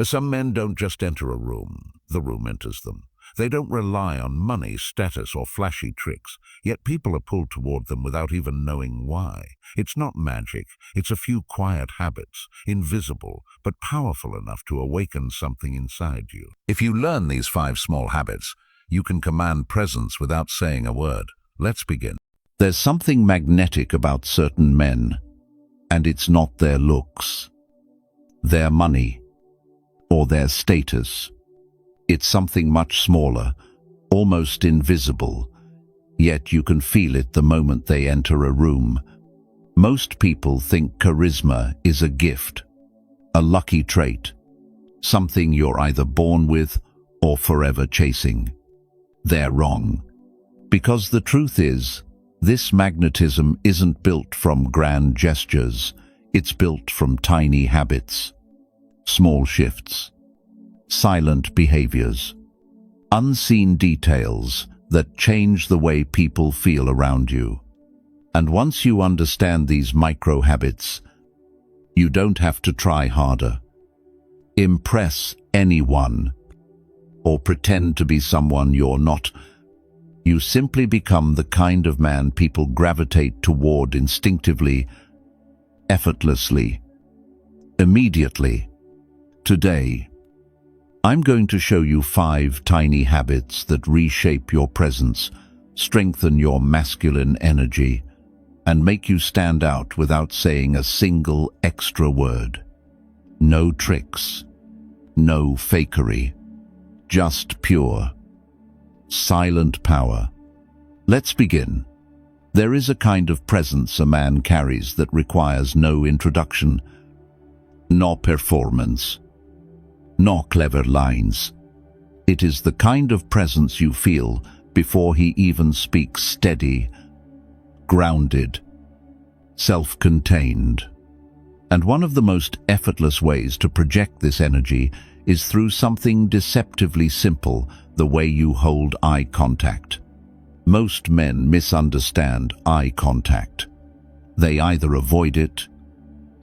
Some men don't just enter a room, the room enters them. They don't rely on money, status, or flashy tricks, yet people are pulled toward them without even knowing why. It's not magic, it's a few quiet habits, invisible, but powerful enough to awaken something inside you. If you learn these 5 small habits, you can command presence without saying a word. Let's begin. There's something magnetic about certain men, and it's not their looks, their money, or their status. It's something much smaller, almost invisible, yet you can feel it the moment they enter a room. Most people think charisma is a gift, a lucky trait, something you're either born with or forever chasing. They're wrong. Because the truth is, this magnetism isn't built from grand gestures, it's built from tiny habits, small shifts, silent behaviors, unseen details that change the way people feel around you. And once you understand these micro habits, you don't have to try harder, impress anyone, or pretend to be someone you're not. You simply become the kind of man people gravitate toward instinctively, effortlessly, immediately. Today, I'm going to show you 5 tiny habits that reshape your presence, strengthen your masculine energy, and make you stand out without saying a single extra word. No tricks, no fakery, just pure, silent power. Let's begin. There is a kind of presence a man carries that requires no introduction, no performance, no clever lines. It is the kind of presence you feel before he even speaks, steady, grounded, self-contained. And one of the most effortless ways to project this energy is through something deceptively simple, the way you hold eye contact. Most men misunderstand eye contact. They either avoid it,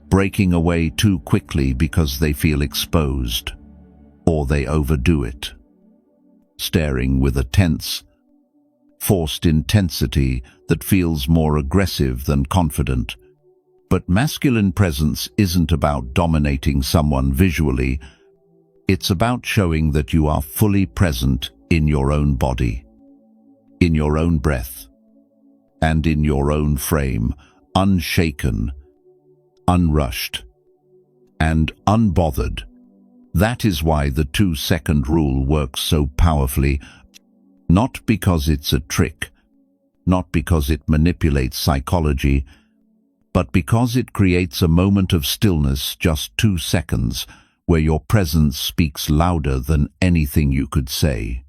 breaking away too quickly because they feel exposed, or they overdo it, staring with a tense, forced intensity that feels more aggressive than confident. But masculine presence isn't about dominating someone visually. It's about showing that you are fully present in your own body, in your own breath, and in your own frame, unshaken, unrushed, and unbothered. That is why the 2-second rule works so powerfully, not because it's a trick, not because it manipulates psychology, but because it creates a moment of stillness, just 2 seconds, where your presence speaks louder than anything you could say.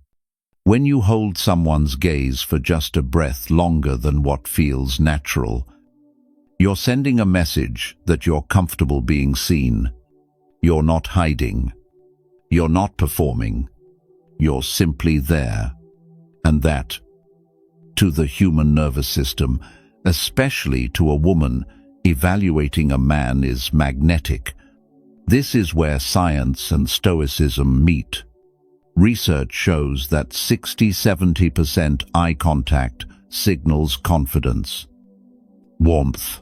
When you hold someone's gaze for just a breath longer than what feels natural, you're sending a message that you're comfortable being seen. You're not hiding. You're not performing. You're simply there. And that, to the human nervous system, especially to a woman, evaluating a man is magnetic. This is where science and Stoicism meet. Research shows that 60–70% eye contact signals confidence, warmth,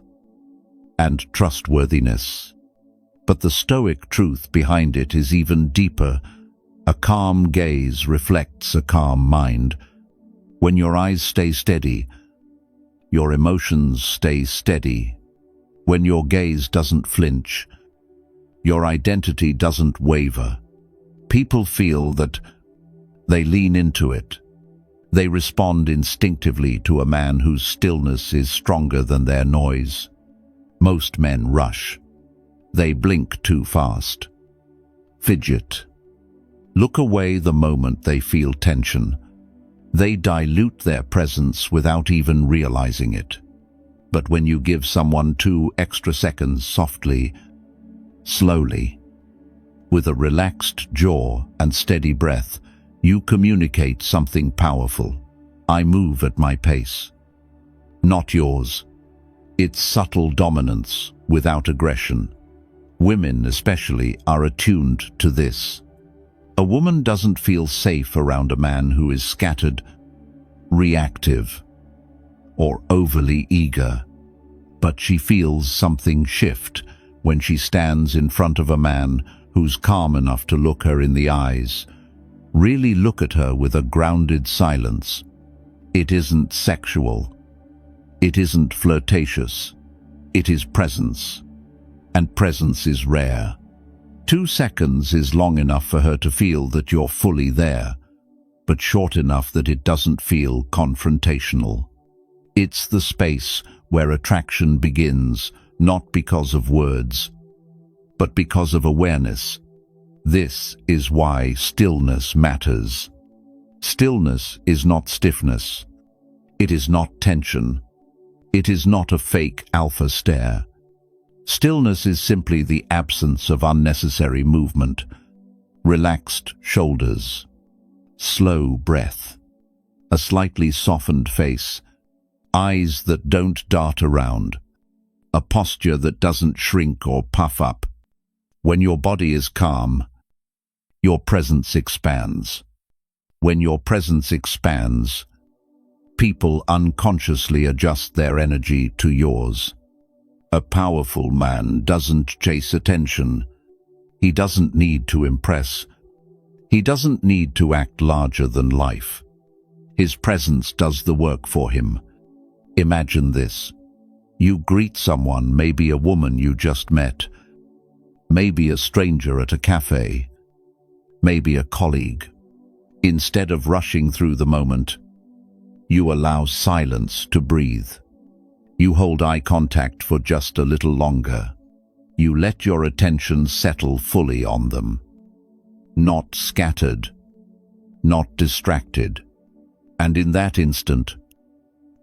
and trustworthiness. But the Stoic truth behind it is even deeper. A calm gaze reflects a calm mind. When your eyes stay steady, your emotions stay steady. When your gaze doesn't flinch, your identity doesn't waver. People feel that they lean into it. They respond instinctively to a man whose stillness is stronger than their noise. Most men rush. They blink too fast, fidget, look away the moment they feel tension. They dilute their presence without even realizing it. But when you give someone 2 extra seconds softly, slowly, with a relaxed jaw and steady breath, you communicate something powerful. I move at my pace, not yours. It's subtle dominance without aggression. Women especially are attuned to this. A woman doesn't feel safe around a man who is scattered, reactive, or overly eager, but she feels something shift when she stands in front of a man who's calm enough to look her in the eyes, really look at her with a grounded silence. It isn't sexual. It isn't flirtatious. It is presence. And presence is rare. 2 seconds is long enough for her to feel that you're fully there, but short enough that it doesn't feel confrontational. It's the space where attraction begins, not because of words, but because of awareness. This is why stillness matters. Stillness is not stiffness. It is not tension. It is not a fake alpha stare. Stillness is simply the absence of unnecessary movement, relaxed shoulders, slow breath, a slightly softened face, eyes that don't dart around, a posture that doesn't shrink or puff up. When your body is calm, your presence expands. When your presence expands, people unconsciously adjust their energy to yours. A powerful man doesn't chase attention. He doesn't need to impress. He doesn't need to act larger than life. His presence does the work for him. Imagine this. You greet someone, maybe a woman you just met, maybe a stranger at a cafe, maybe a colleague. Instead of rushing through the moment, you allow silence to breathe. You hold eye contact for just a little longer. You let your attention settle fully on them. Not scattered, not distracted. And in that instant,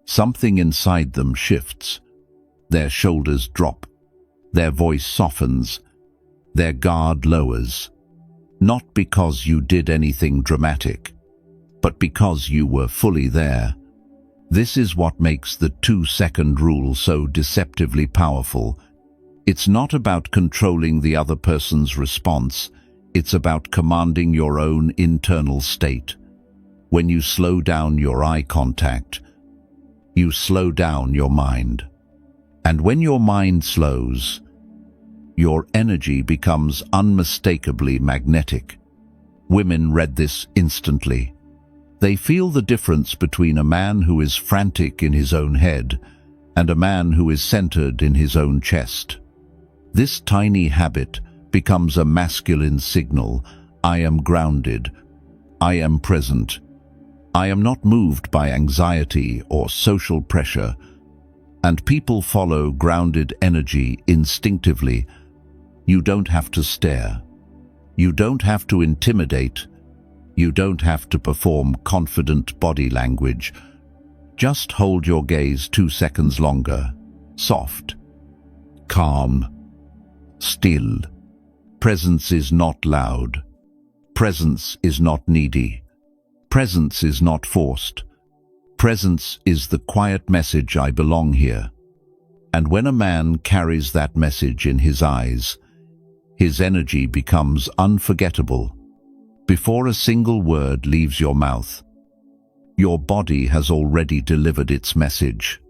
something inside them shifts. Their shoulders drop, their voice softens, their guard lowers. Not because you did anything dramatic, but because you were fully there. This is what makes the 2-second rule so deceptively powerful. It's not about controlling the other person's response. It's about commanding your own internal state. When you slow down your eye contact, you slow down your mind. And when your mind slows, your energy becomes unmistakably magnetic. Women read this instantly. They feel the difference between a man who is frantic in his own head and a man who is centered in his own chest. This tiny habit becomes a masculine signal. I am grounded. I am present. I am not moved by anxiety or social pressure. And people follow grounded energy instinctively. You don't have to stare. You don't have to intimidate. You don't have to perform confident body language. Just hold your gaze 2 seconds longer. Soft, calm, still. Presence is not loud. Presence is not needy. Presence is not forced. Presence is the quiet message, I belong here. And when a man carries that message in his eyes, his energy becomes unforgettable. Before a single word leaves your mouth, your body has already delivered its message.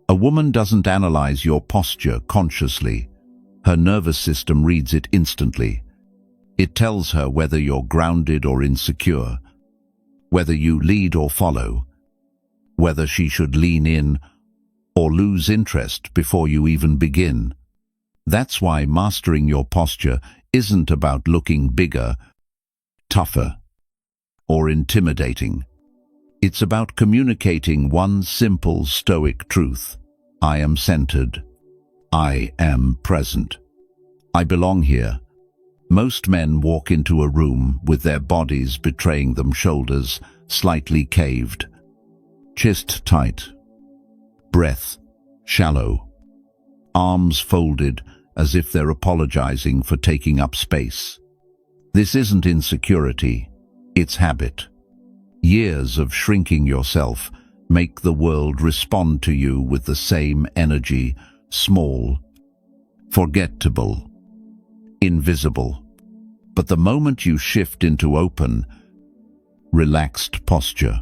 A woman doesn't analyze your posture consciously. Her nervous system reads it instantly. It tells her whether you're grounded or insecure, whether you lead or follow, whether she should lean in or lose interest before you even begin. That's why mastering your posture isn't about looking bigger, tougher, or intimidating. It's about communicating one simple Stoic truth. I am centered. I am present. I belong here. Most men walk into a room with their bodies betraying them, shoulders slightly caved, chest tight, breath shallow, arms folded as if they're apologizing for taking up space. This isn't insecurity, it's habit. Years of shrinking yourself make the world respond to you with the same energy, small, forgettable, invisible. But the moment you shift into open, relaxed posture,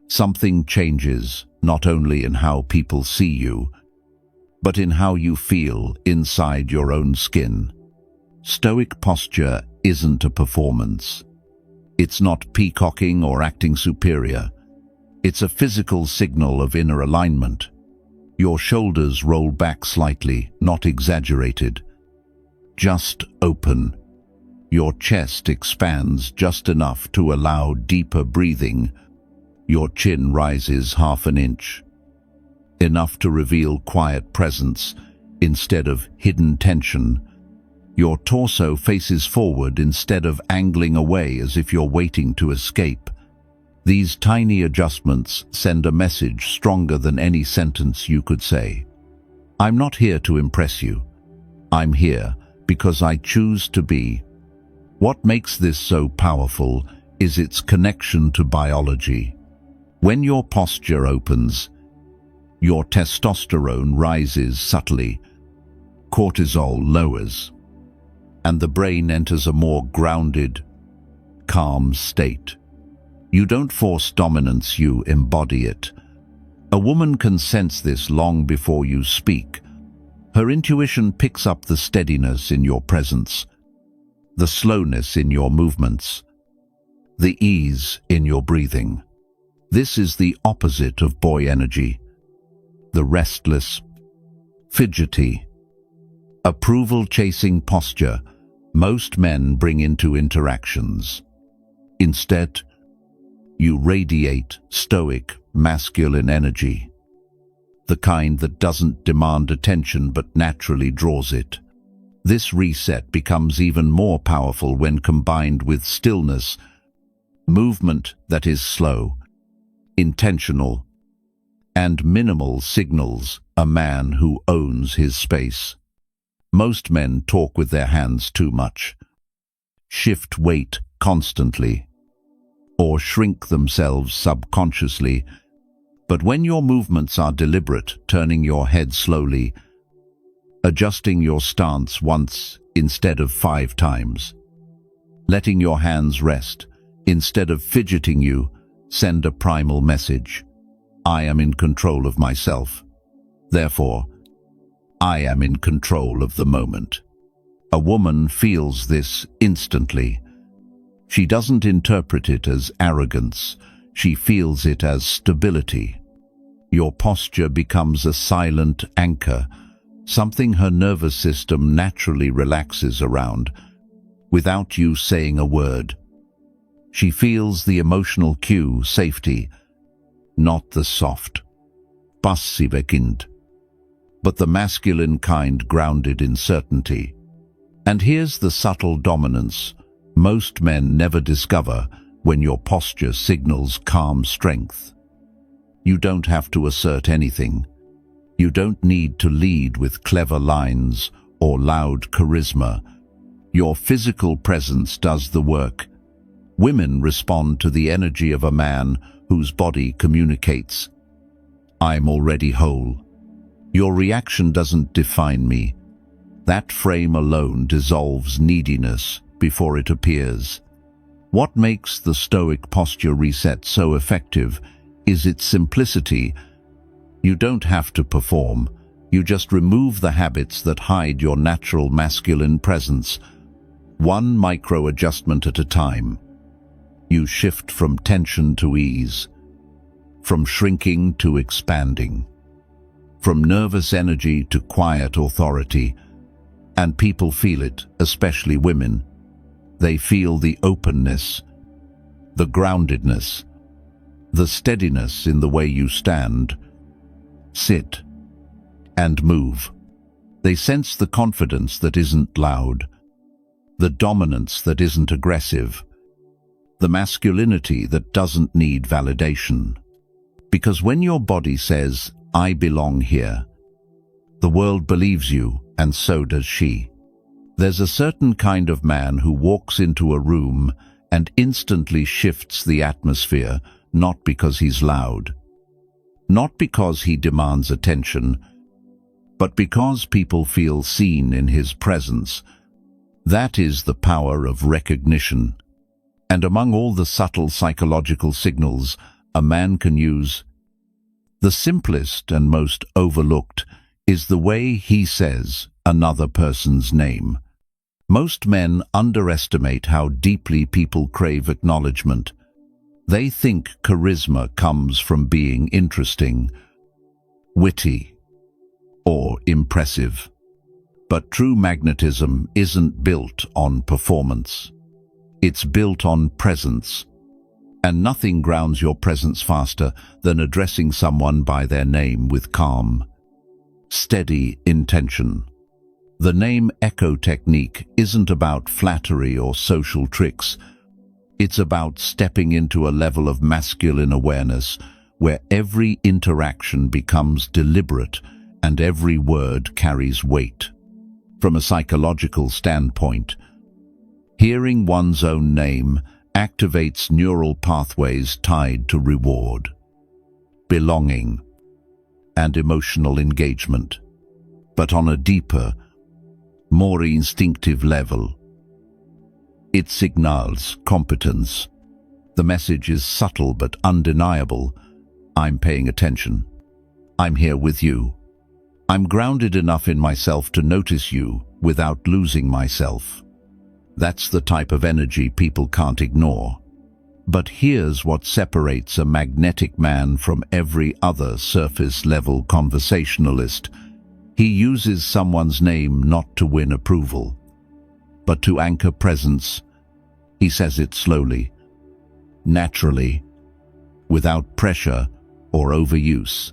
something changes, not only in how people see you, but in how you feel inside your own skin. Stoic posture isn't a performance. It's not peacocking or acting superior. It's a physical signal of inner alignment. Your shoulders roll back slightly, not exaggerated. Just open. Your chest expands just enough to allow deeper breathing. Your chin rises half an inch, enough to reveal quiet presence instead of hidden tension. Your torso faces forward instead of angling away as if you're waiting to escape. These tiny adjustments send a message stronger than any sentence you could say. I'm not here to impress you. I'm here because I choose to be. What makes this so powerful is its connection to biology. When your posture opens, your testosterone rises subtly, cortisol lowers, and the brain enters a more grounded, calm state. You don't force dominance, you embody it. A woman can sense this long before you speak. Her intuition picks up the steadiness in your presence, the slowness in your movements, the ease in your breathing. This is the opposite of boy energy, the restless, fidgety, approval-chasing posture most men bring into interactions. Instead, you radiate stoic, masculine energy, the kind that doesn't demand attention but naturally draws it. This reset becomes even more powerful when combined with stillness, movement that is slow, intentional, and minimal signals a man who owns his space. Most men talk with their hands too much, shift weight constantly, or shrink themselves subconsciously. But when your movements are deliberate, turning your head slowly, adjusting your stance once instead of 5 times, letting your hands rest instead of fidgeting, you send a primal message. I am in control of myself. Therefore, I am in control of the moment. A woman feels this instantly. She doesn't interpret it as arrogance. She feels it as stability. Your posture becomes a silent anchor, something her nervous system naturally relaxes around, without you saying a word. She feels the emotional cue, safety, not the soft, passive kind, but the masculine kind grounded in certainty. And here's the subtle dominance most men never discover when your posture signals calm strength. You don't have to assert anything. You don't need to lead with clever lines or loud charisma. Your physical presence does the work. Women respond to the energy of a man whose body communicates, I'm already whole. Your reaction doesn't define me. That frame alone dissolves neediness before it appears. What makes the Stoic posture reset so effective is its simplicity. You don't have to perform. You just remove the habits that hide your natural masculine presence, one micro-adjustment at a time. You shift from tension to ease, from shrinking to expanding, from nervous energy to quiet authority. And people feel it, especially women. They feel the openness, the groundedness, the steadiness in the way you stand, sit, and move. They sense the confidence that isn't loud, the dominance that isn't aggressive, the masculinity that doesn't need validation. Because when your body says, I belong here, the world believes you, and so does she. There's a certain kind of man who walks into a room and instantly shifts the atmosphere, not because he's loud, not because he demands attention, but because people feel seen in his presence. That is the power of recognition. And among all the subtle psychological signals a man can use, the simplest and most overlooked is the way he says another person's name. Most men underestimate how deeply people crave acknowledgement. They think charisma comes from being interesting, witty, or impressive. But true magnetism isn't built on performance. It's built on presence. And nothing grounds your presence faster than addressing someone by their name with calm, steady intention. The name echo technique isn't about flattery or social tricks. It's about stepping into a level of masculine awareness where every interaction becomes deliberate and every word carries weight. From a psychological standpoint, hearing one's own name activates neural pathways tied to reward, belonging, and emotional engagement. But on a deeper, more instinctive level, it signals competence. The message is subtle but undeniable. I'm paying attention. I'm here with you. I'm grounded enough in myself to notice you without losing myself. That's the type of energy people can't ignore. But here's what separates a magnetic man from every other surface-level conversationalist. He uses someone's name not to win approval, but to anchor presence. He says it slowly, naturally, without pressure or overuse.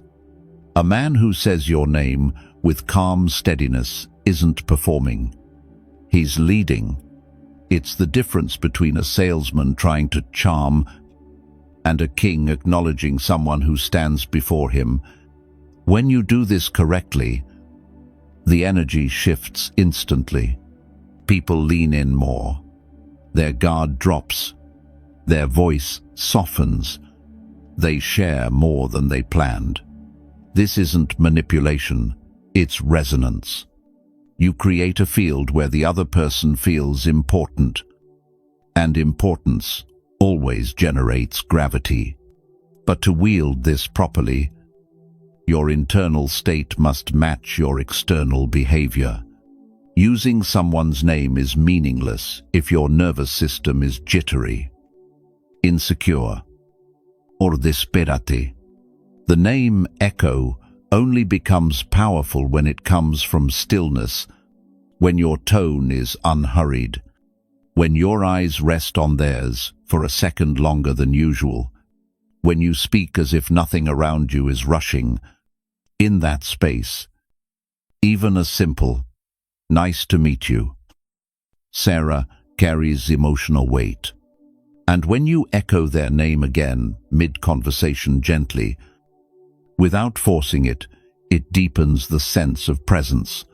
A man who says your name with calm steadiness isn't performing. He's leading. It's the difference between a salesman trying to charm and a king acknowledging someone who stands before him. When you do this correctly, the energy shifts instantly. People lean in more. Their guard drops. Their voice softens. They share more than they planned. This isn't manipulation, it's resonance. You create a field where the other person feels important. And importance always generates gravity. But to wield this properly, your internal state must match your external behavior. Using someone's name is meaningless if your nervous system is jittery, insecure, or disperate. The name echo only becomes powerful when it comes from stillness, when your tone is unhurried, when your eyes rest on theirs for a second longer than usual, when you speak as if nothing around you is rushing. In that space, even a simple, "Nice to meet you, Sarah," carries emotional weight. And when you echo their name again, mid-conversation gently, without forcing it, it deepens the sense of presence.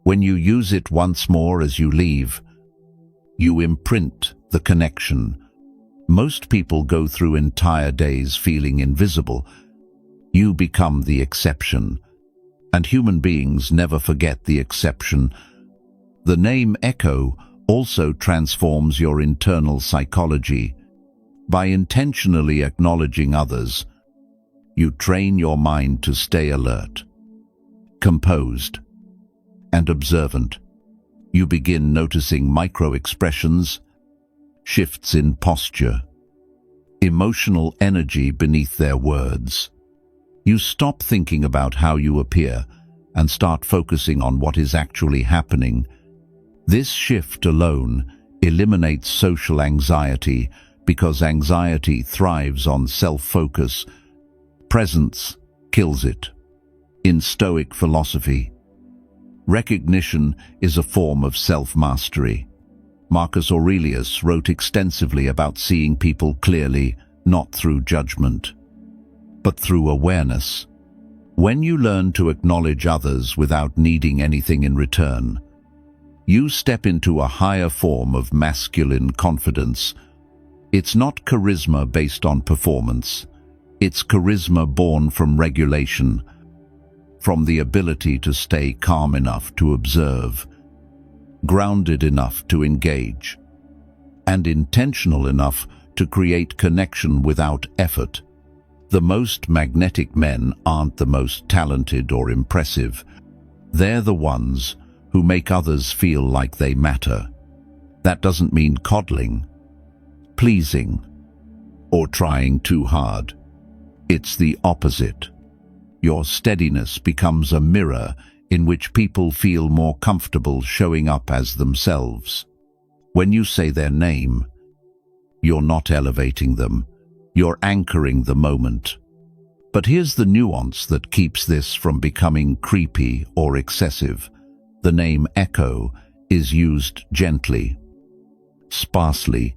When you use it once more as you leave, you imprint the connection. Most people go through entire days feeling invisible. You become the exception, and human beings never forget the exception. The name echo also transforms your internal psychology. By intentionally acknowledging others, you train your mind to stay alert, composed, and observant. You begin noticing micro-expressions, shifts in posture, emotional energy beneath their words. You stop thinking about how you appear and start focusing on what is actually happening. This shift alone eliminates social anxiety because anxiety thrives on self-focus. Presence kills it. In Stoic philosophy, recognition is a form of self-mastery. Marcus Aurelius wrote extensively about seeing people clearly, not through judgment, but through awareness. When you learn to acknowledge others without needing anything in return, you step into a higher form of masculine confidence. It's not charisma based on performance. It's charisma born from regulation, from the ability to stay calm enough to observe, grounded enough to engage, and intentional enough to create connection without effort. The most magnetic men aren't the most talented or impressive. They're the ones who make others feel like they matter. That doesn't mean coddling, pleasing, or trying too hard. It's the opposite. Your steadiness becomes a mirror in which people feel more comfortable showing up as themselves. When you say their name, you're not elevating them, you're anchoring the moment. But here's the nuance that keeps this from becoming creepy or excessive. The name echo is used gently, sparsely,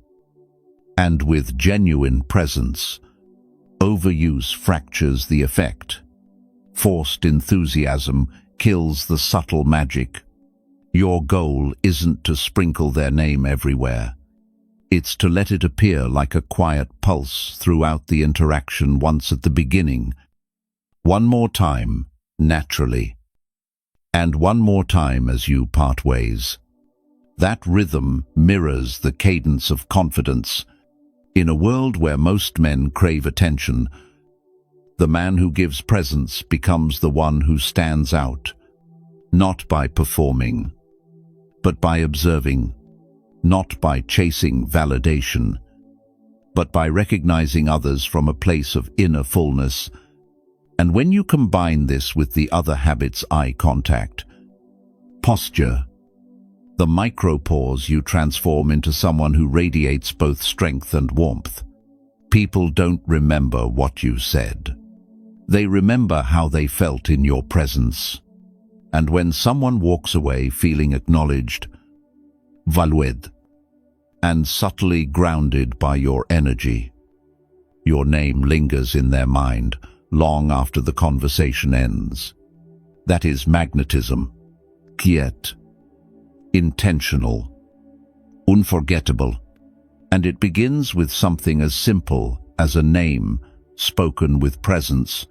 and with genuine presence. Overuse fractures the effect. Forced enthusiasm kills the subtle magic. Your goal isn't to sprinkle their name everywhere. It's to let it appear like a quiet pulse throughout the interaction once at the beginning. One more time, naturally. And one more time as you part ways. That rhythm mirrors the cadence of confidence. In a world where most men crave attention, the man who gives presence becomes the one who stands out, not by performing, but by observing, not by chasing validation, but by recognizing others from a place of inner fullness. And when you combine this with the other habits, eye contact, posture, the micro-pause, you transform into someone who radiates both strength and warmth. People don't remember what you said. They remember how they felt in your presence. And when someone walks away feeling acknowledged, valued, and subtly grounded by your energy, your name lingers in their mind long after the conversation ends. That is magnetism. Quiet, intentional, unforgettable, and it begins with something as simple as a name spoken with presence.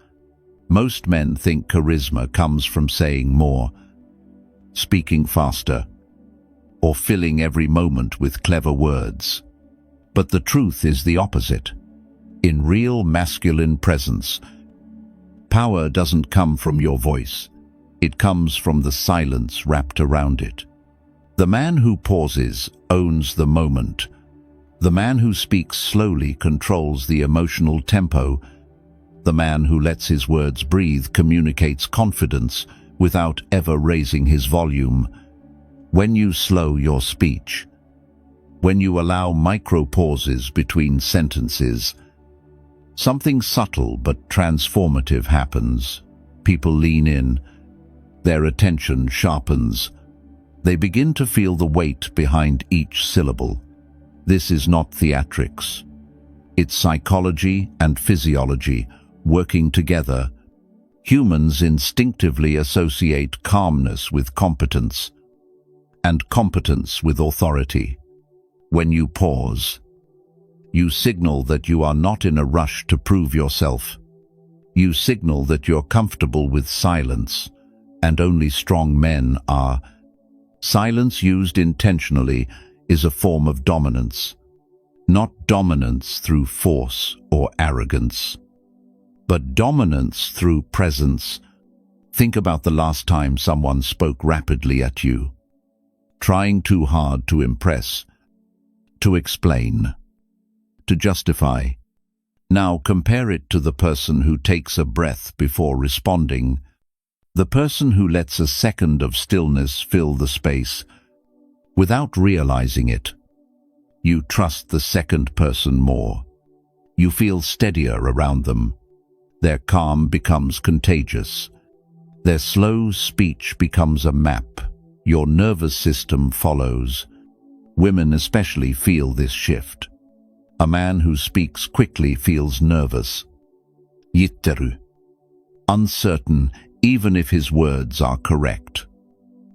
Most men think charisma comes from saying more, speaking faster, or filling every moment with clever words. But the truth is the opposite. In real masculine presence, power doesn't come from your voice. It comes from the silence wrapped around it. The man who pauses owns the moment. The man who speaks slowly controls the emotional tempo. The man who lets his words breathe communicates confidence without ever raising his volume. When you slow your speech, when you allow micro-pauses between sentences, something subtle but transformative happens. People lean in, their attention sharpens. They begin to feel the weight behind each syllable. This is not theatrics. It's psychology and physiology working together. Humans instinctively associate calmness with competence, and competence with authority. When you pause, you signal that you are not in a rush to prove yourself. You signal that you're comfortable with silence, and only strong men are. Silence used intentionally is a form of dominance, not dominance through force or arrogance, but dominance through presence. Think about the last time someone spoke rapidly at you, trying too hard to impress, to explain, to justify. Now compare it to the person who takes a breath before responding, the person who lets a second of stillness fill the space. Without realizing it, you trust the second person more. You feel steadier around them. Their calm becomes contagious. Their slow speech becomes a map. Your nervous system follows. Women especially feel this shift. A man who speaks quickly feels nervous, jittery, uncertain even if his words are correct.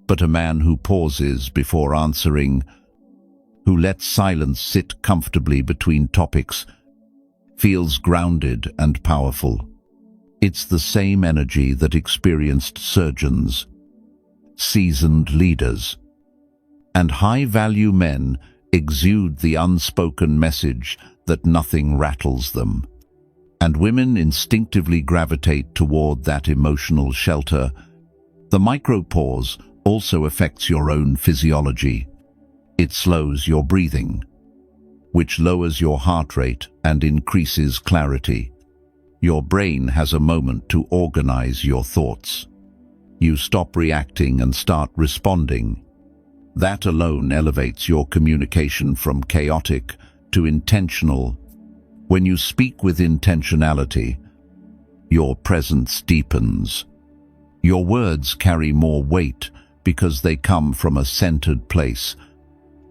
But a man who pauses before answering, who lets silence sit comfortably between topics, feels grounded and powerful. It's the same energy that experienced surgeons, seasoned leaders, And high-value men exude the unspoken message that nothing rattles them. And women instinctively gravitate toward that emotional shelter. The micropause also affects your own physiology. It slows your breathing, which lowers your heart rate and increases clarity. Your brain has a moment to organize your thoughts. You stop reacting and start responding. That alone elevates your communication from chaotic to intentional. When you speak with intentionality, your presence deepens. Your words carry more weight because they come from a centered place.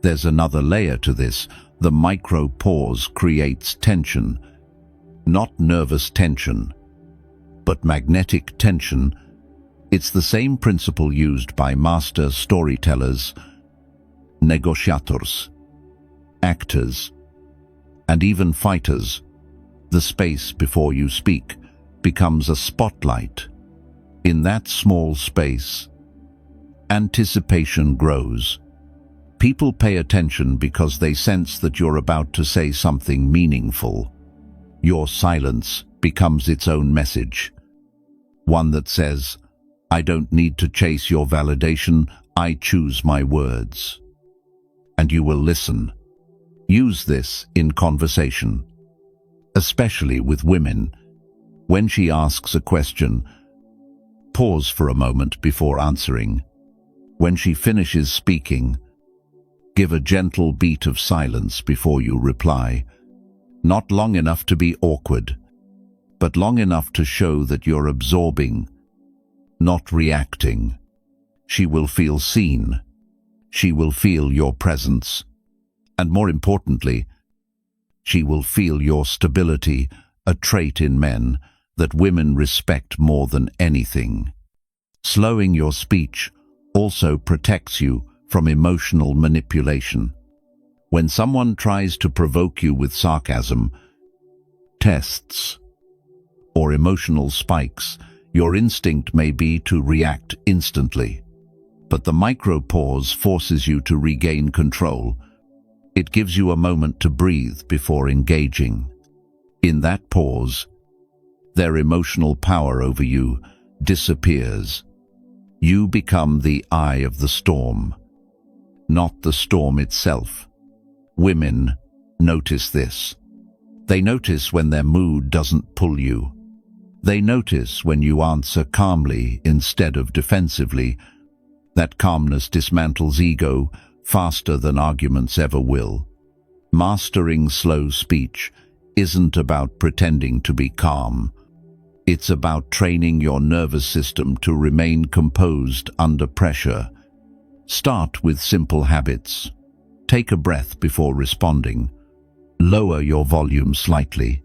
There's another layer to this. The micro-pause creates tension. Not nervous tension, but magnetic tension. It's the same principle used by master storytellers, negociators, actors, and even fighters. The space before you speak becomes a spotlight. In that small space, anticipation grows. People pay attention because they sense that you're about to say something meaningful. Your silence becomes its own message. One that says, I don't need to chase your validation, I choose my words. And you will listen. Use this in conversation, especially with women. When she asks a question, pause for a moment before answering. When she finishes speaking, give a gentle beat of silence before you reply. Not long enough to be awkward, but long enough to show that you're absorbing, not reacting. She will feel seen. She will feel your presence. And more importantly, she will feel your stability, a trait in men that women respect more than anything. Slowing your speech also protects you from emotional manipulation. When someone tries to provoke you with sarcasm, tests, or emotional spikes, your instinct may be to react instantly. But the micro-pause forces you to regain control. It gives you a moment to breathe before engaging. In that pause, their emotional power over you disappears. You become the eye of the storm, not the storm itself. Women notice this. They notice when their mood doesn't pull you. They notice when you answer calmly instead of defensively. That calmness dismantles ego faster than arguments ever will. Mastering slow speech isn't about pretending to be calm. It's about training your nervous system to remain composed under pressure. Start with simple habits. Take a breath before responding. Lower your volume slightly.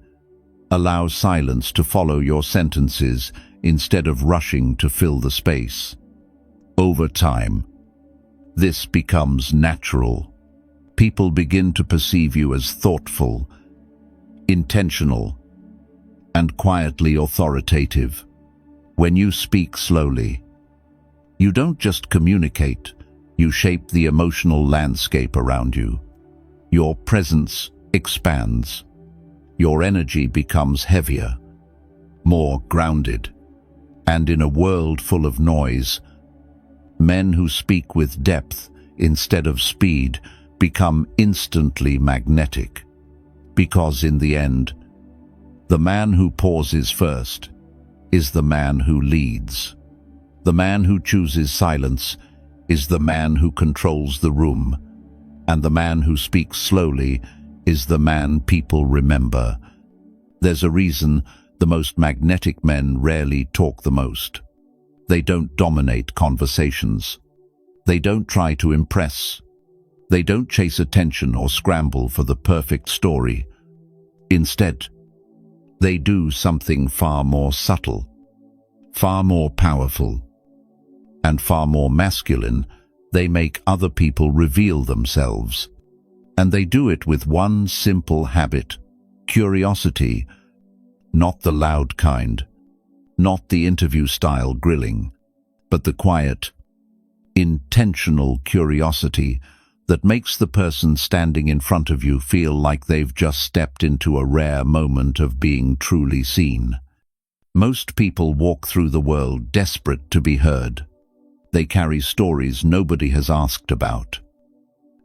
Allow silence to follow your sentences instead of rushing to fill the space. Over time, this becomes natural. People begin to perceive you as thoughtful, intentional, and quietly authoritative. When you speak slowly, you don't just communicate, you shape the emotional landscape around you. Your presence expands. Your energy becomes heavier, more grounded. And in a world full of noise, men who speak with depth instead of speed become instantly magnetic. Because in the end, the man who pauses first is the man who leads. The man who chooses silence is the man who controls the room, and the man who speaks slowly is the man people remember. There's a reason the most magnetic men rarely talk the most. They don't dominate conversations. They don't try to impress. They don't chase attention or scramble for the perfect story. Instead, they do something far more subtle, far more powerful, and far more masculine. They make other people reveal themselves. And they do it with one simple habit: curiosity. Not the loud kind, not the interview-style grilling, but the quiet, intentional curiosity that makes the person standing in front of you feel like they've just stepped into a rare moment of being truly seen. Most people walk through the world desperate to be heard. They carry stories nobody has asked about,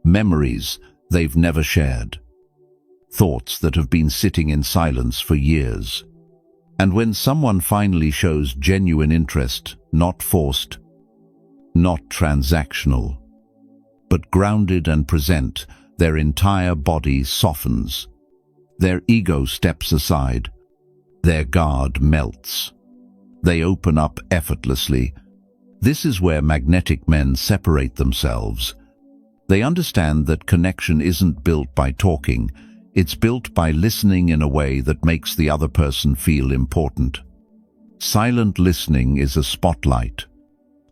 memories they've never shared, thoughts that have been sitting in silence for years. And when someone finally shows genuine interest, not forced, not transactional, but grounded and present, their entire body softens. Their ego steps aside. Their guard melts. They open up effortlessly. This is where magnetic men separate themselves. They understand that connection isn't built by talking. It's built by listening in a way that makes the other person feel important. Silent listening is a spotlight,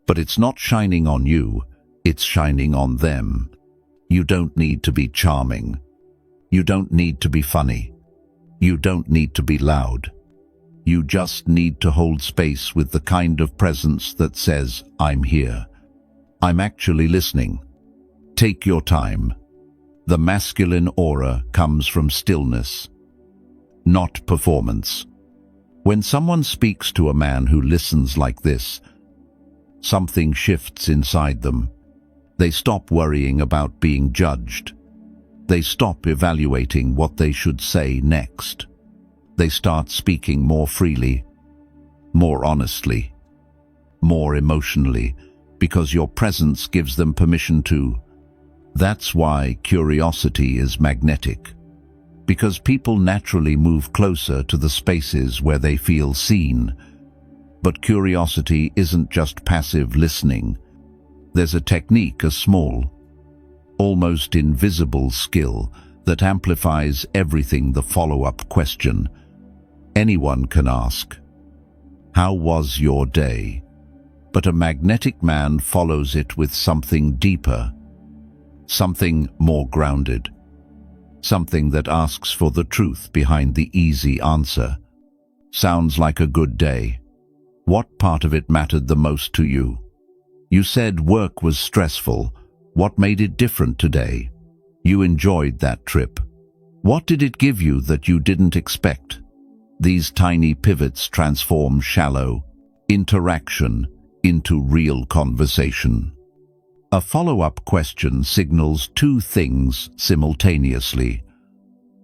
but it's not shining on you, it's shining on them. You don't need to be charming. You don't need to be funny. You don't need to be loud. You just need to hold space with the kind of presence that says, "I'm here. I'm actually listening." Take your time. The masculine aura comes from stillness, not performance. When someone speaks to a man who listens like this, something shifts inside them. They stop worrying about being judged. They stop evaluating what they should say next. They start speaking more freely, more honestly, more emotionally, because your presence gives them permission to. That's why curiosity is magnetic, because people naturally move closer to the spaces where they feel seen. But curiosity isn't just passive listening. There's a technique, a small, almost invisible skill that amplifies everything. The follow-up question. Anyone can ask, "How was your day?" But a magnetic man follows it with something deeper, something more grounded, something that asks for the truth behind the easy answer. Sounds like a good day. What part of it mattered the most to you? You said work was stressful. What made it different today? You enjoyed that trip. What did it give you that you didn't expect? These tiny pivots transform shallow interaction into real conversation. A follow-up question signals two things simultaneously.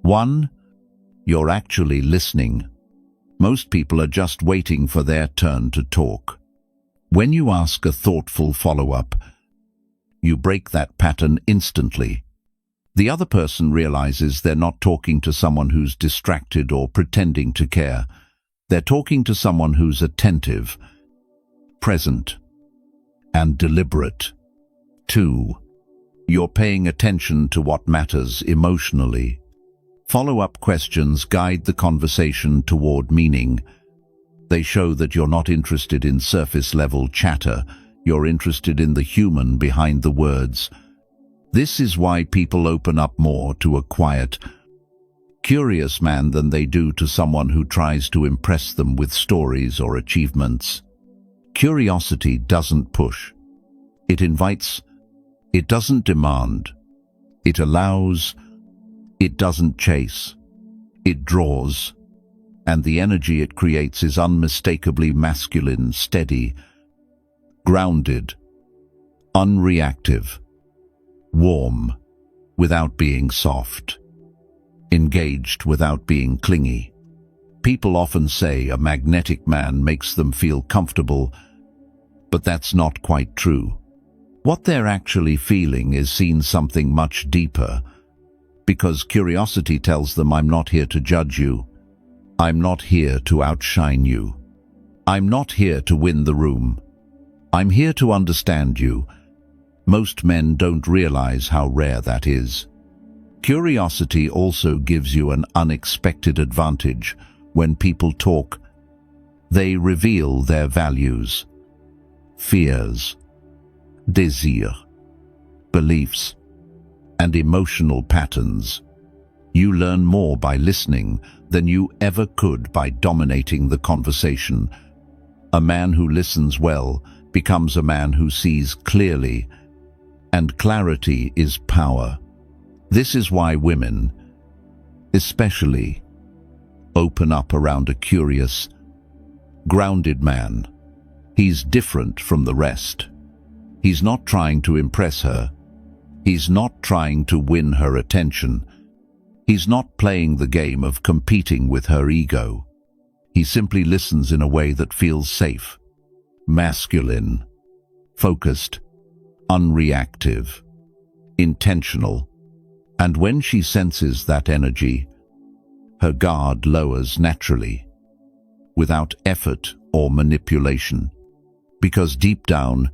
One, you're actually listening. Most people are just waiting for their turn to talk. When you ask a thoughtful follow-up, you break that pattern instantly. The other person realizes they're not talking to someone who's distracted or pretending to care. They're talking to someone who's attentive, present, and deliberate. Two, you're paying attention to what matters emotionally. Follow-up questions guide the conversation toward meaning. They show that you're not interested in surface-level chatter. You're interested in the human behind the words. This is why people open up more to a quiet, curious man than they do to someone who tries to impress them with stories or achievements. Curiosity doesn't push. It invites. It doesn't demand. It allows. It doesn't chase. It draws. And the energy it creates is unmistakably masculine, steady, grounded, unreactive, warm, without being soft, engaged without being clingy. People often say a magnetic man makes them feel comfortable, but that's not quite true. What they're actually feeling is seen something much deeper, because curiosity tells them, I'm not here to judge you. I'm not here to outshine you. I'm not here to win the room. I'm here to understand you. Most men don't realize how rare that is. Curiosity also gives you an unexpected advantage. When people talk, they reveal their values, fears, desire, beliefs, and emotional patterns. You learn more by listening than you ever could by dominating the conversation. A man who listens well becomes a man who sees clearly, and clarity is power. This is why women, especially, open up around a curious, grounded man. He's different from the rest. He's not trying to impress her. He's not trying to win her attention. He's not playing the game of competing with her ego. He simply listens in a way that feels safe, masculine, focused, unreactive, intentional. And when she senses that energy, her guard lowers naturally, without effort or manipulation. Because deep down,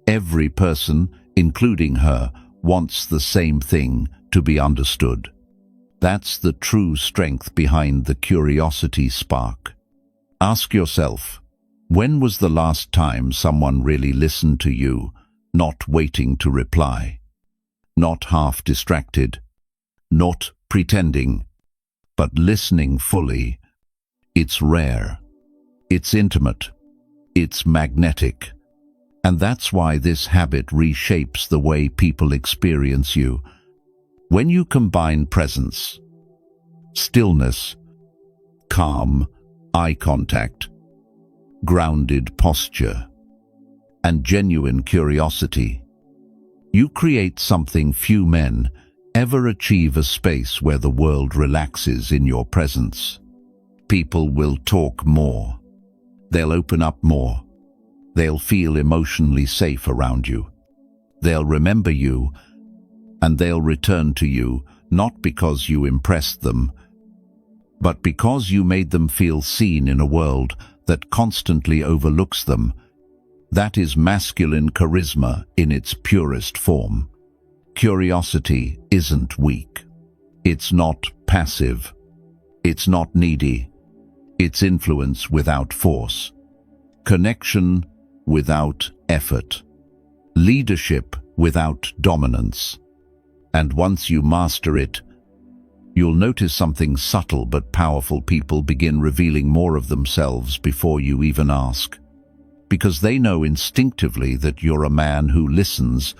every person, including her, wants the same thing: to be understood. That's the true strength behind the curiosity spark. Ask yourself, when was the last time someone really listened to you, not waiting to reply? Not half distracted, not pretending, but listening fully. It's rare, it's intimate, it's magnetic. And that's why this habit reshapes the way people experience you. When you combine presence, stillness, calm, eye contact, grounded posture, and genuine curiosity, you create something few men ever achieve: a space where the world relaxes in your presence. People will talk more. They'll open up more. They'll feel emotionally safe around you. They'll remember you, and they'll return to you, not because you impressed them, but because you made them feel seen in a world that constantly overlooks them. That is masculine charisma in its purest form. Curiosity isn't weak. It's not passive. It's not needy. It's influence without force. Connection without effort. Leadership without dominance. And once you master it, you'll notice something subtle but powerful. People begin revealing more of themselves before you even ask, because they know instinctively that you're a man who listens.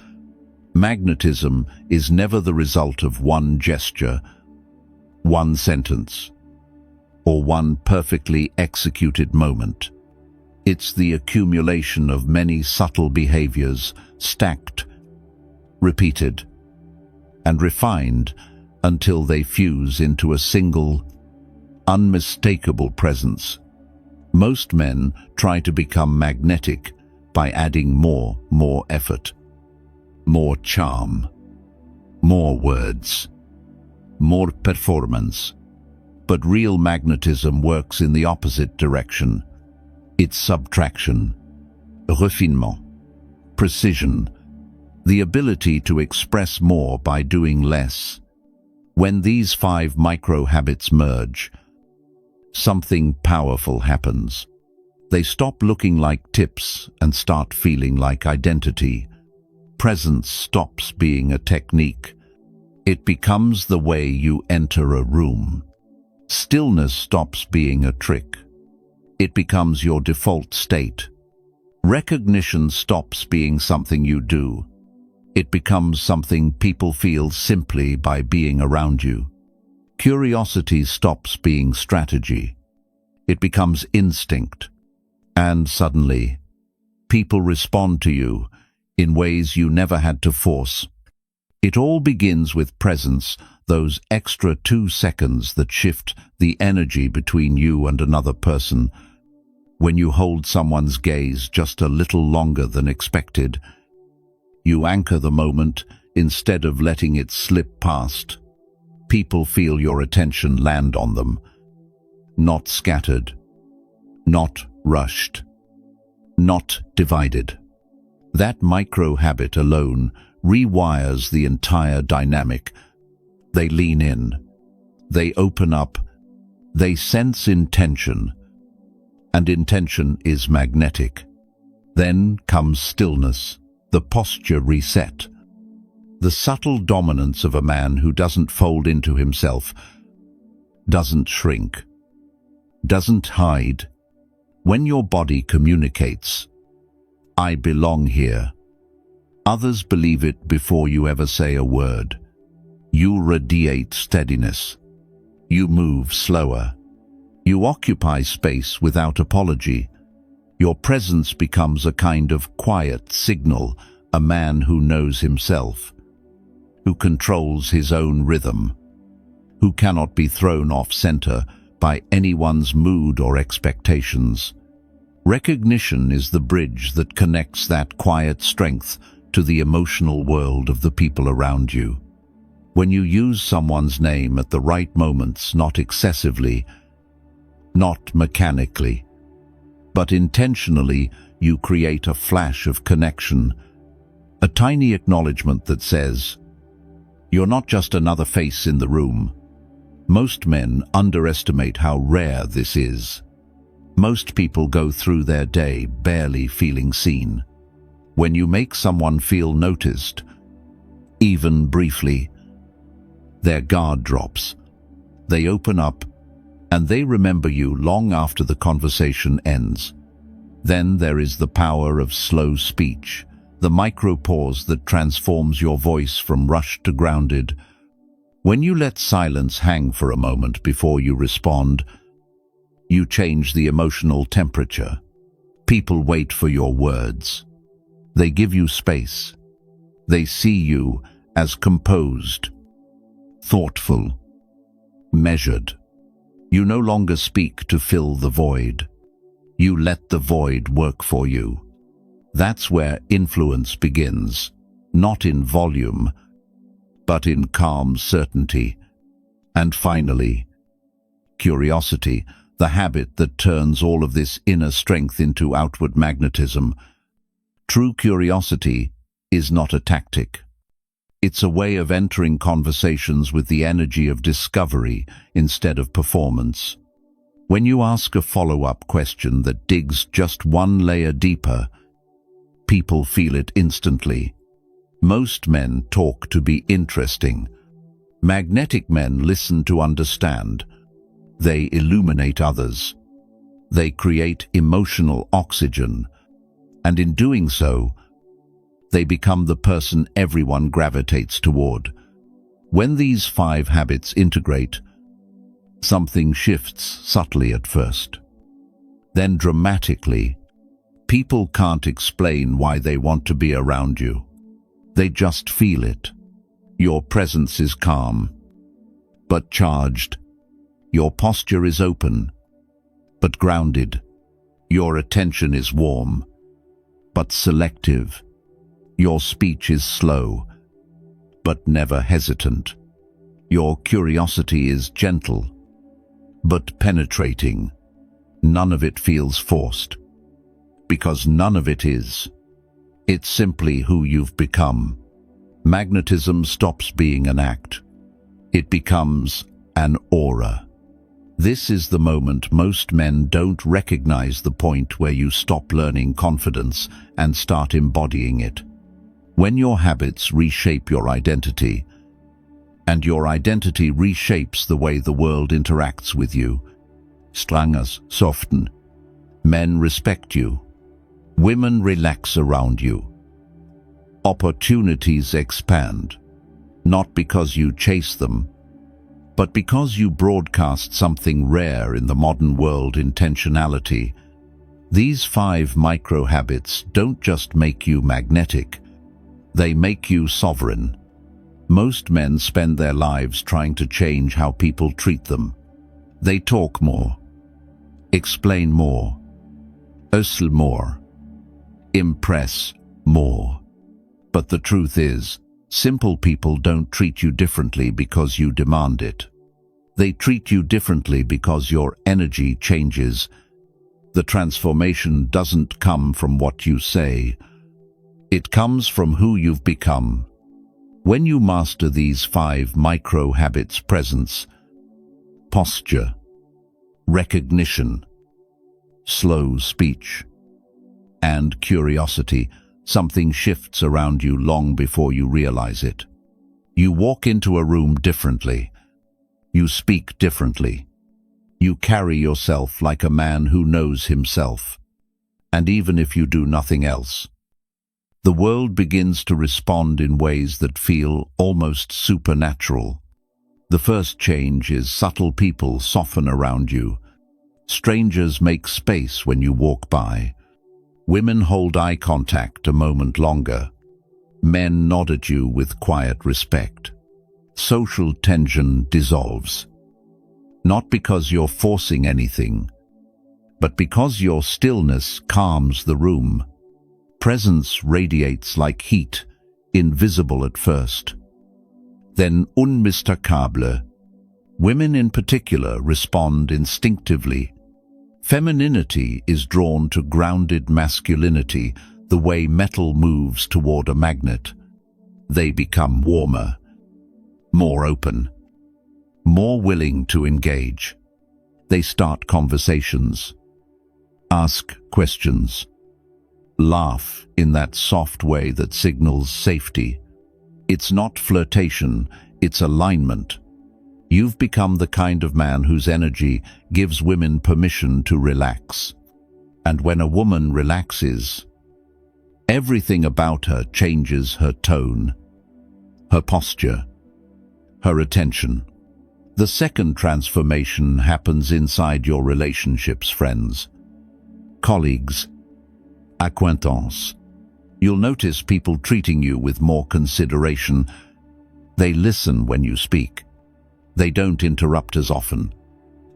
Magnetism is never the result of one gesture, one sentence, or one perfectly executed moment. It's the accumulation of many subtle behaviors, stacked, repeated, and refined until they fuse into a single, unmistakable presence. Most men try to become magnetic by adding more effort, more charm, more words, more performance. But real magnetism works in the opposite direction. It's subtraction, refinement, precision, the ability to express more by doing less. When these 5 micro-habits merge, something powerful happens. They stop looking like tips and start feeling like identity. Presence stops being a technique. It becomes the way you enter a room. Stillness stops being a trick. It becomes your default state. Recognition stops being something you do. It becomes something people feel simply by being around you. Curiosity stops being strategy. It becomes instinct. And suddenly, people respond to you in ways you never had to force. It all begins with presence, those extra 2 seconds that shift the energy between you and another person. When you hold someone's gaze just a little longer than expected, you anchor the moment instead of letting it slip past. People feel your attention land on them, not scattered, not rushed, not divided. That micro-habit alone rewires the entire dynamic. They lean in, they open up, they sense intention, and intention is magnetic. Then comes stillness, the posture reset. The subtle dominance of a man who doesn't fold into himself, doesn't shrink, doesn't hide. When your body communicates, I belong here. Others believe it before you ever say a word. You radiate steadiness. You move slower. You occupy space without apology. Your presence becomes a kind of quiet signal, a man who knows himself, who controls his own rhythm, who cannot be thrown off center by anyone's mood or expectations. Recognition is the bridge that connects that quiet strength to the emotional world of the people around you. When you use someone's name at the right moments, not excessively, not mechanically, but intentionally, you create a flash of connection, a tiny acknowledgement that says, "You're not just another face in the room." Most men underestimate how rare this is. Most people go through their day barely feeling seen. When you make someone feel noticed, even briefly, their guard drops. They open up, and they remember you long after the conversation ends. Then there is the power of slow speech, the micro pause that transforms your voice from rushed to grounded. When you let silence hang for a moment before you respond, you change the emotional temperature. People wait for your words. They give you space. They see you as composed, thoughtful, measured. You no longer speak to fill the void. You let the void work for you. That's where influence begins, not in volume, but in calm certainty. And finally, curiosity, the habit that turns all of this inner strength into outward magnetism. True curiosity is not a tactic. It's a way of entering conversations with the energy of discovery instead of performance. When you ask a follow-up question that digs just one layer deeper, people feel it instantly. Most men talk to be interesting. Magnetic men listen to understand. They illuminate others. They create emotional oxygen. And in doing so, they become the person everyone gravitates toward. When these 5 habits integrate, something shifts subtly at first. Then dramatically, people can't explain why they want to be around you. They just feel it. Your presence is calm, but charged. Your posture is open, but grounded. Your attention is warm, but selective. Your speech is slow, but never hesitant. Your curiosity is gentle, but penetrating. None of it feels forced, because none of it is. It's simply who you've become. Magnetism stops being an act. It becomes an aura. This is the moment most men don't recognize, the point where you stop learning confidence and start embodying it. When your habits reshape your identity, and your identity reshapes the way the world interacts with you, strangers soften. Men respect you. Women relax around you. Opportunities expand, not because you chase them, but because you broadcast something rare in the modern world: intentionality. These 5 micro habits don't just make you magnetic, they make you sovereign. Most men spend their lives trying to change how people treat them. They talk more, explain more, hustle more, impress more. But the truth is, simple people don't treat you differently because you demand it. They treat you differently because your energy changes. The transformation doesn't come from what you say. It comes from who you've become. When you master these 5 micro habits: presence, posture, recognition, slow speech, and curiosity, something shifts around you long before you realize it. You walk into a room differently. You speak differently. You carry yourself like a man who knows himself. And even if you do nothing else, the world begins to respond in ways that feel almost supernatural. The first change is subtle. People soften around you. Strangers make space when you walk by. Women hold eye contact a moment longer. Men nod at you with quiet respect. Social tension dissolves. Not because you're forcing anything, but because your stillness calms the room. Presence radiates like heat, invisible at first. Then unmistakable. Women in particular respond instinctively. Femininity is drawn to grounded masculinity, the way metal moves toward a magnet. They become warmer, more open, more willing to engage. They start conversations, ask questions, laugh in that soft way that signals safety. It's not flirtation, it's alignment. You've become the kind of man whose energy gives women permission to relax. And when a woman relaxes, everything about her changes: her tone, her posture, her attention. The second transformation happens inside your relationships: friends, colleagues, acquaintances. You'll notice people treating you with more consideration. They listen when you speak. They don't interrupt as often.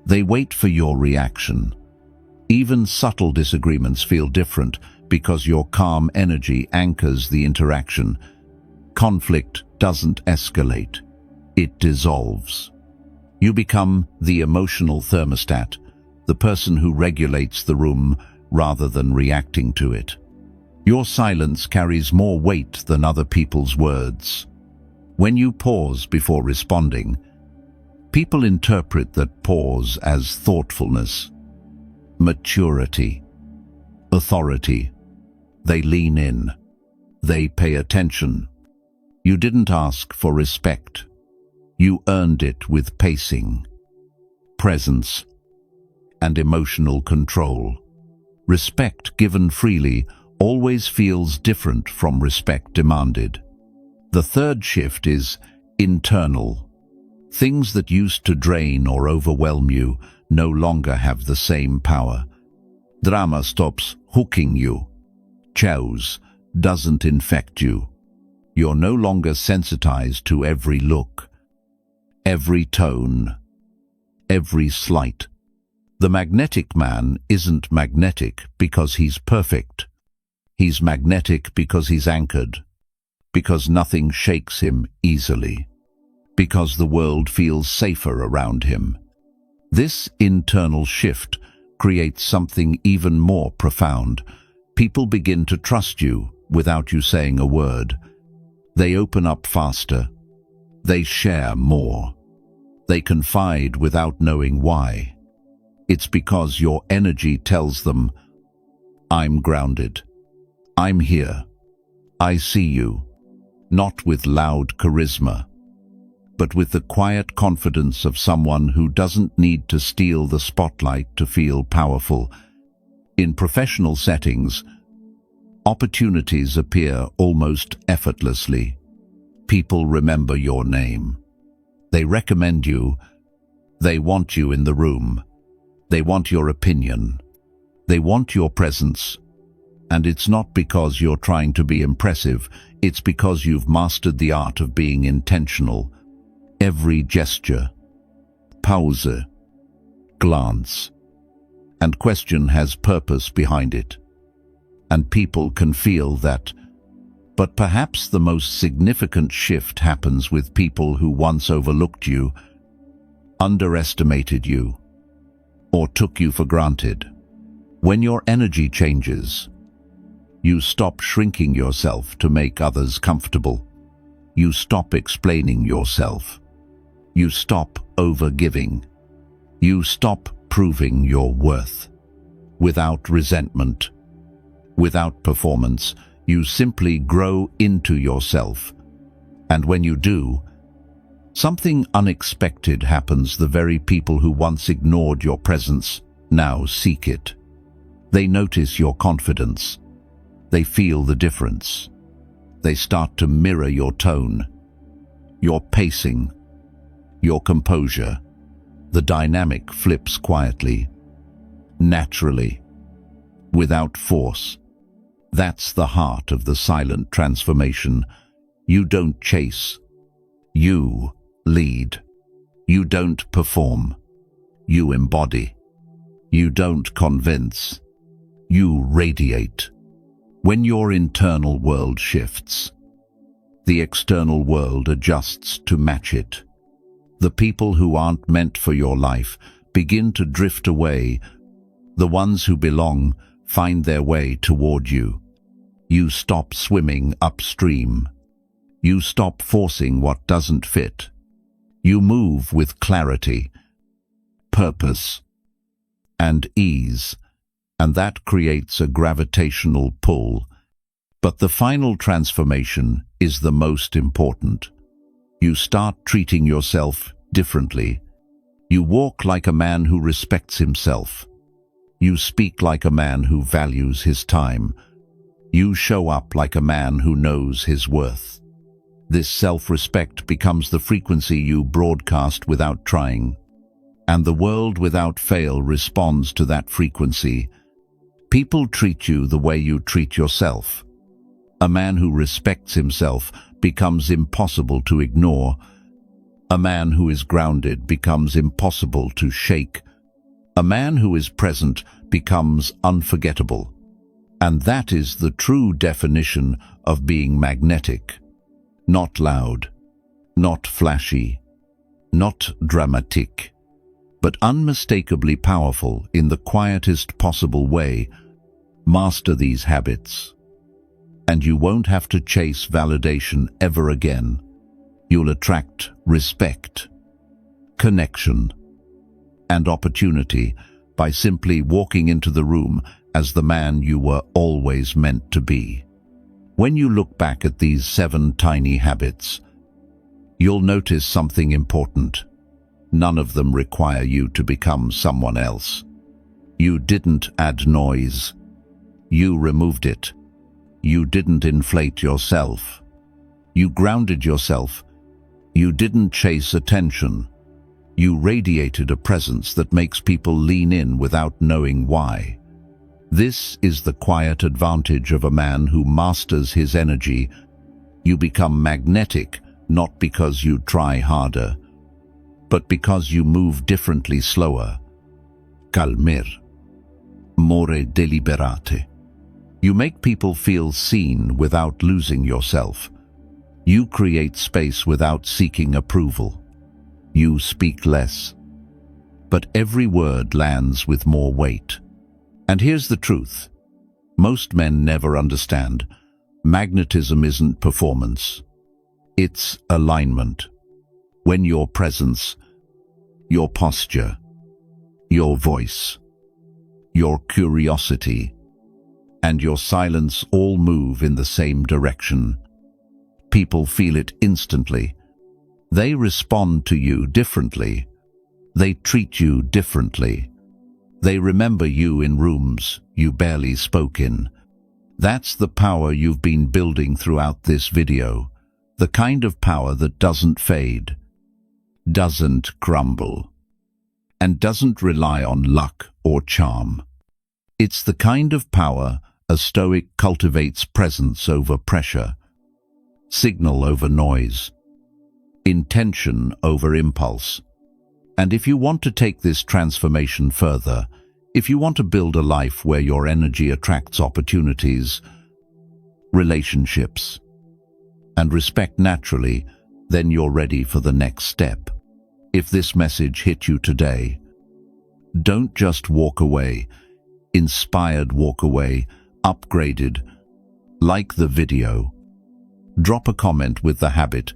They wait for your reaction. Even subtle disagreements feel different because your calm energy anchors the interaction. Conflict doesn't escalate. It dissolves. You become the emotional thermostat, the person who regulates the room rather than reacting to it. Your silence carries more weight than other people's words. When you pause before responding, people interpret that pause as thoughtfulness, maturity, authority. They lean in. They pay attention. You didn't ask for respect. You earned it with pacing, presence, and emotional control. Respect given freely always feels different from respect demanded. The third shift is internal. Things that used to drain or overwhelm you no longer have the same power. Drama stops hooking you. Chaos doesn't infect you. You're no longer sensitized to every look, every tone, every slight. The magnetic man isn't magnetic because he's perfect. He's magnetic because he's anchored, because nothing shakes him easily, because the world feels safer around him. This internal shift creates something even more profound. People begin to trust you without you saying a word. They open up faster. They share more. They confide without knowing why. It's because your energy tells them, I'm grounded. I'm here. I see you. Not with loud charisma, but with the quiet confidence of someone who doesn't need to steal the spotlight to feel powerful. In professional settings, opportunities appear almost effortlessly. People remember your name. They recommend you. They want you in the room. They want your opinion. They want your presence. And it's not because you're trying to be impressive, it's because you've mastered the art of being intentional. Every gesture, pause, glance, and question has purpose behind it. And people can feel that. But perhaps the most significant shift happens with people who once overlooked you, underestimated you, or took you for granted. When your energy changes, you stop shrinking yourself to make others comfortable. You stop explaining yourself. You stop overgiving. You stop proving your worth. Without resentment, without performance, you simply grow into yourself. And when you do, something unexpected happens. The very people who once ignored your presence now seek it. They notice your confidence. They feel the difference. They start to mirror your tone, your pacing, your composure. The dynamic flips quietly, naturally, without force. That's the heart of the silent transformation. You don't chase. You lead. You don't perform. You embody. You don't convince. You radiate. When your internal world shifts, the external world adjusts to match it. The people who aren't meant for your life begin to drift away. The ones who belong find their way toward you. You stop swimming upstream. You stop forcing what doesn't fit. You move with clarity, purpose, and ease, and that creates a gravitational pull. But the final transformation is the most important. You start treating yourself differently. You walk like a man who respects himself. You speak like a man who values his time. You show up like a man who knows his worth. This self-respect becomes the frequency you broadcast without trying, and the world without fail responds to that frequency. People treat you the way you treat yourself. A man who respects himself becomes impossible to ignore. A man who is grounded becomes impossible to shake. A man who is present becomes unforgettable. And that is the true definition of being magnetic. Not loud, not flashy, not dramatic, but unmistakably powerful in the quietest possible way. Master these habits, and you won't have to chase validation ever again. You'll attract respect, connection, and opportunity by simply walking into the room as the man you were always meant to be. When you look back at these 7 tiny habits, you'll notice something important. None of them require you to become someone else. You didn't add noise. You removed it. You didn't inflate yourself. You grounded yourself. You didn't chase attention. You radiated a presence that makes people lean in without knowing why. This is the quiet advantage of a man who masters his energy. You become magnetic not because you try harder, but because you move differently, slower. Calmer. More deliberate. You make people feel seen without losing yourself. You create space without seeking approval. You speak less, but every word lands with more weight. And here's the truth. Most men never understand. Magnetism isn't performance. It's alignment. When your presence, your posture, your voice, your curiosity, and your silence all move in the same direction, people feel it instantly. They respond to you differently. They treat you differently. They remember you in rooms you barely spoke in. That's the power you've been building throughout this video. The kind of power that doesn't fade, doesn't crumble, and doesn't rely on luck or charm. It's the kind of power a Stoic cultivates: presence over pressure, signal over noise, intention over impulse. And if you want to take this transformation further, if you want to build a life where your energy attracts opportunities, relationships, and respect naturally, then you're ready for the next step. If this message hit you today, don't just walk away. Inspired, walk away, upgraded. Like the video. Drop a comment with the habit.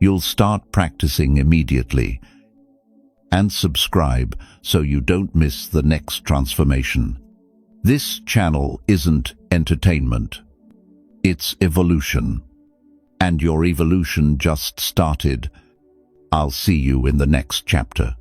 You'll start practicing immediately. And subscribe so you don't miss the next transformation. This channel isn't entertainment. It's evolution. And your evolution just started. I'll see you in the next chapter.